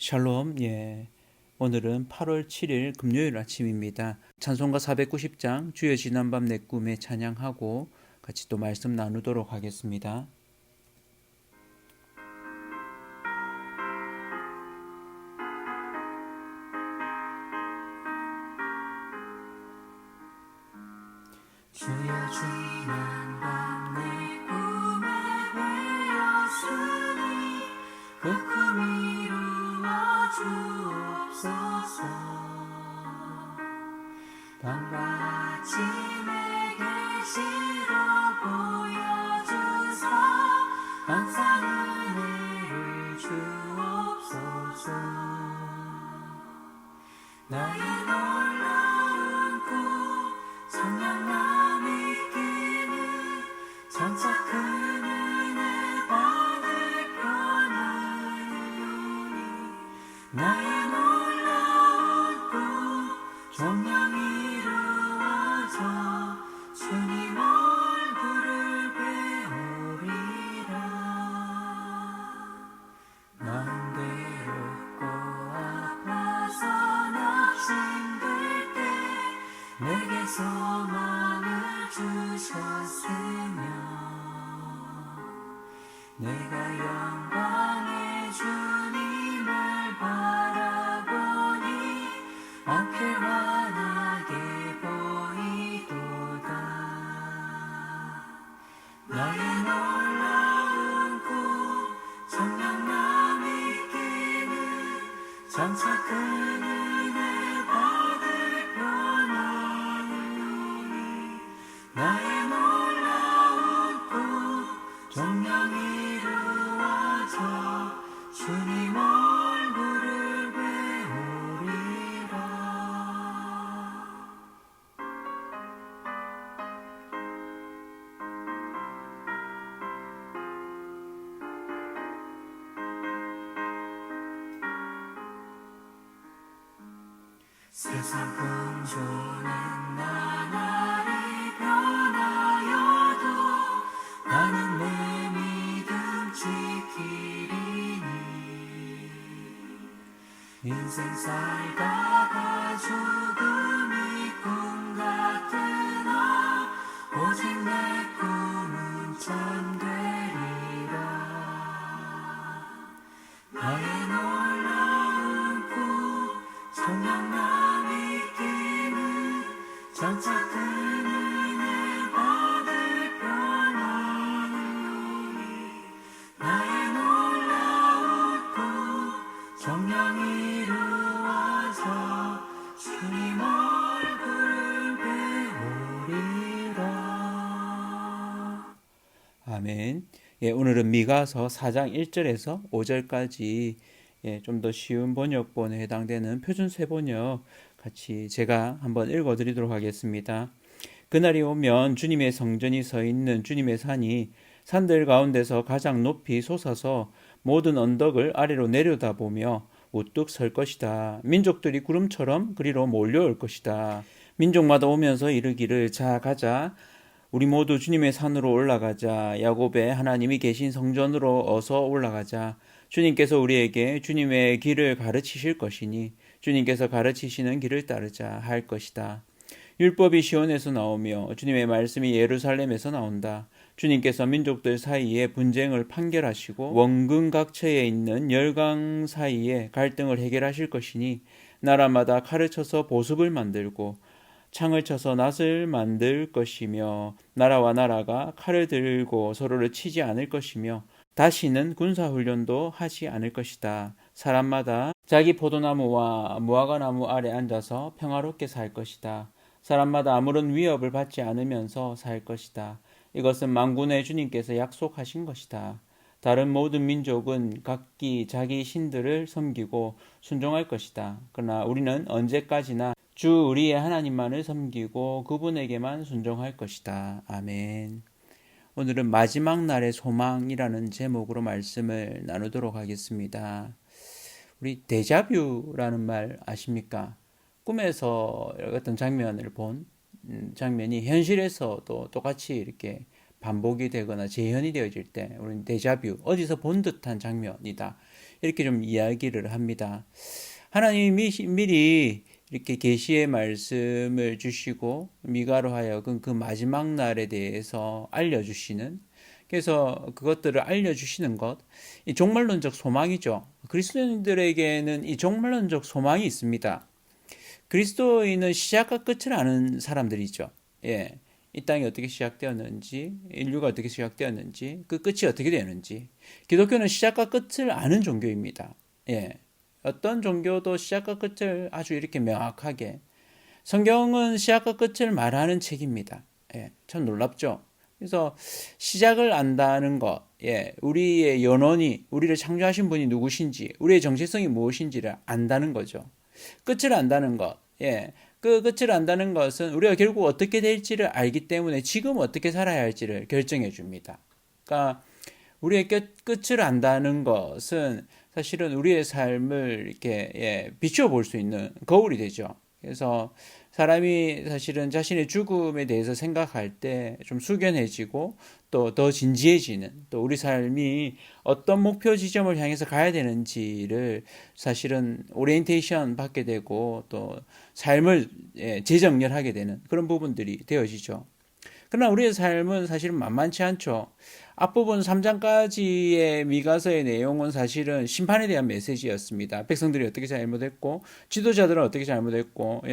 샬롬, 오늘은 8월 7일 금요일 아침입니다. 찬송가 490장 주여 지난밤 내 꿈에 찬양하고 같이 또 말씀 나누도록 하겠습니다. 주여 지난밤 내 꿈에 배었으니 그 꿈 이루어 주옵소서. 밤같이 내게 시로 보여주사 항상 은혜를 주옵소서. 나의 놀라운 꿈 찬양나 믿기는 장차 큰 은혜 받을 편을 나의 놀라운 꿈 정녕 이루어져 주님 얼굴을 배우리라. 마음 괴롭고 아파서 낙심될 때 내게 소망을 주셨으며 내가 영광의 주님을 바라보니 않게 환하게 보이도다. 나의 놀라운 꿈 정녕 믿기는 장차 큰 은혜 받을 편을 나의 놀라운 꿈 정녕 이루어져 주님 얼굴을 배우리라. 세상 풍조는 나날이 변하여도 나는 내 믿음 지키리니. 인생 살다가 죽음이 꿈 같으나 오직 내 꿈은 참되리라. 나의 놀라운 꿈 정녕 믿기는 장차 큰 은혜 받을 편을 나의 놀라운 꿈 정녕 이루어져 주님 얼굴을 배우리라. 아멘. 오늘은 미가서 4장 1절에서 5절까지 좀 더 쉬운 번역본에 해당되는 표준 세번역 같이 제가 한번 읽어드리도록 하겠습니다. 그날이 오면 주님의 성전이 서 있는 주님의 산이 산들 가운데서 가장 높이 솟아서 모든 언덕을 아래로 내려다보며 우뚝 설 것이다. 민족들이 구름처럼 그리로 몰려올 것이다. 민족마다 오면서 이르기를 자 가자. 우리 모두 주님의 산으로 올라가자. 야곱의 하나님이 계신 성전으로 어서 올라가자. 주님께서 우리에게 주님의 길을 가르치실 것이니 주님께서 가르치시는 길을 따르자 할 것이다. 율법이 시온에서 나오며 주님의 말씀이 예루살렘에서 나온다. 주님께서 민족들 사이에 분쟁을 판결하시고 원근각처에 있는 열강 사이에 갈등을 해결하실 것이니 나라마다 칼을 쳐서 보습을 만들고 창을 쳐서 낫을 만들 것이며 나라와 나라가 칼을 들고 서로를 치지 않을 것이며 다시는 군사훈련도 하지 않을 것이다. 사람마다 자기 포도나무와 무화과나무 아래 앉아서 평화롭게 살 것이다. 사람마다 아무런 위협을 받지 않으면서 살 것이다. 이것은 만군의 주님께서 약속하신 것이다. 다른 모든 민족은 각기 자기 신들을 섬기고 순종할 것이다. 그러나 우리는 언제까지나 주 우리의 하나님만을 섬기고 그분에게만 순종할 것이다. 아멘. 오늘은 마지막 날의 소망이라는 제목으로 말씀을 나누도록 하겠습니다. 우리 데자뷰라는 말 아십니까? 꿈에서 어떤 장면을 본 장면이 현실에서도 똑같이 이렇게 반복이 되거나 재현이 되어질 때 우리는 데자뷰, 어디서 본 듯한 장면이다. 이렇게 좀 이야기를 합니다. 하나님이 미리 이렇게 계시의 말씀을 주시고 미가로 하여금 그 마지막 날에 대해서 알려주시는, 그래서 그것들을 알려주시는 것, 이 종말론적 소망이죠. 그리스도인들에게는 이 종말론적 소망이 있습니다. 그리스도인은 시작과 끝을 아는 사람들이죠. 예. 이 땅이 어떻게 시작되었는지, 인류가 어떻게 시작되었는지, 그 끝이 어떻게 되는지. 기독교는 시작과 끝을 아는 종교입니다. 예. 어떤 종교도 시작과 끝을 아주 이렇게 명확하게. 성경은 시작과 끝을 말하는 책입니다. 예. 참 놀랍죠? 그래서 시작을 안다는 것, 예. 우리의 연원이, 우리를 창조하신 분이 누구신지, 우리의 정체성이 무엇인지를 안다는 거죠. 끝을 안다는 것, 예. 그 끝을 안다는 것은 우리가 결국 어떻게 될지를 알기 때문에 지금 어떻게 살아야 할지를 결정해 줍니다. 그러니까 우리의 끝을 안다는 것은 사실은 우리의 삶을 이렇게 비추어 볼 수 있는 거울이 되죠. 그래서 사람이 사실은 자신의 죽음에 대해서 생각할 때 좀 숙연해지고 또 더 진지해지는, 또 우리 삶이 어떤 목표 지점을 향해서 가야 되는지를 사실은 오리엔테이션 받게 되고 또 삶을 재정렬하게 되는 그런 부분들이 되어지죠. 그러나 우리의 삶은 사실은 만만치 않죠. 앞부분 3장까지의 미가서의 내용은 사실은 심판에 대한 메시지였습니다. 백성들이 어떻게 잘못했고, 지도자들은 어떻게 잘못했고,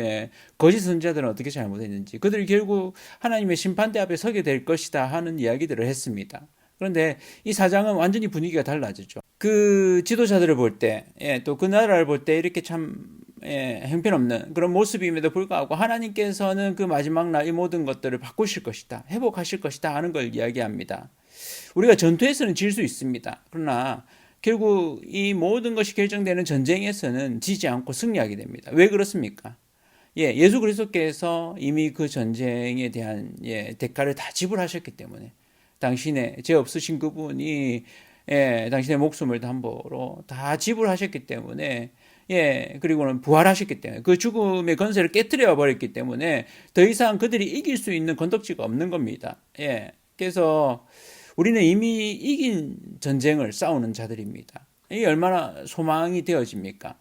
거짓 선지자들은 어떻게 잘못했는지, 그들이 결국 하나님의 심판대 앞에 서게 될 것이다 하는 이야기들을 했습니다. 그런데 이 4장은 완전히 분위기가 달라지죠. 그 지도자들을 볼 때, 또 그 나라를 볼 때 이렇게 참 형편없는 그런 모습임에도 불구하고 하나님께서는 그 마지막 날 이 모든 것들을 바꾸실 것이다, 회복하실 것이다 하는 걸 이야기합니다. 우리가 전투에서는 질 수 있습니다. 그러나 결국 이 모든 것이 결정되는 전쟁에서는 지지 않고 승리하게 됩니다. 왜 그렇습니까? 예수 그리스도께서 이미 그 전쟁에 대한 대가를 다 지불하셨기 때문에, 당신의 죄 없으신 그분이 당신의 목숨을 담보로 다 지불하셨기 때문에, 그리고는 부활하셨기 때문에, 그 죽음의 권세를 깨뜨려 버렸기 때문에 더 이상 그들이 이길 수 있는 건덕지가 없는 겁니다. 그래서 우리는 이미 이긴 전쟁을 싸우는 자들입니다. 이게 얼마나 소망이 되어집니까?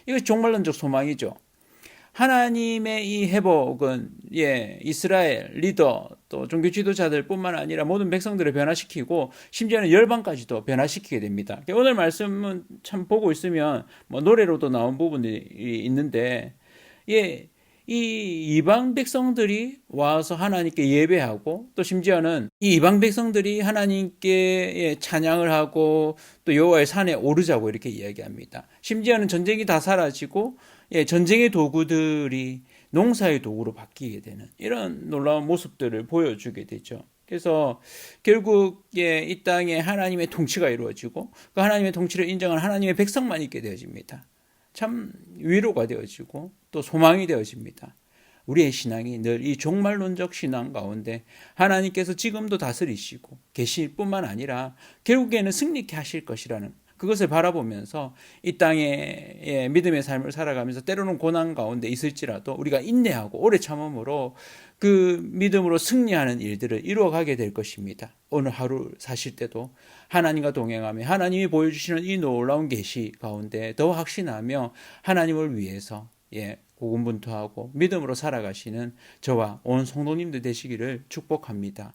이거 종말론적 소망이죠. 하나님의 이 회복은 이스라엘 리더 또 종교 지도자들 뿐만 아니라 모든 백성들을 변화시키고 심지어는 열방까지도 변화시키게 됩니다. 오늘 말씀은 참 보고 있으면 뭐 노래로도 나온 부분이 있는데, 이 이방 백성들이 와서 하나님께 예배하고, 또 심지어는 이 이방 백성들이 하나님께 찬양을 하고 또 여호와의 산에 오르자고 이렇게 이야기합니다. 심지어는 전쟁이 다 사라지고 전쟁의 도구들이 농사의 도구로 바뀌게 되는 이런 놀라운 모습들을 보여주게 되죠. 그래서 결국 이 땅에 하나님의 통치가 이루어지고 그 하나님의 통치를 인정한 하나님의 백성만 있게 되어집니다. 참 위로가 되어지고 또 소망이 되어집니다. 우리의 신앙이 늘 이 종말론적 신앙 가운데 하나님께서 지금도 다스리시고 계실 뿐만 아니라 결국에는 승리케 하실 것이라는 그것을 바라보면서 이 땅에 믿음의 삶을 살아가면서 때로는 고난 가운데 있을지라도 우리가 인내하고 오래 참음으로 그 믿음으로 승리하는 일들을 이루어가게 될 것입니다. 오늘 하루 사실 때도 하나님과 동행하며 하나님이 보여주시는 이 놀라운 계시 가운데 더 확신하며 하나님을 위해서 고군분투하고 믿음으로 살아가시는 저와 온 성도님들 되시기를 축복합니다.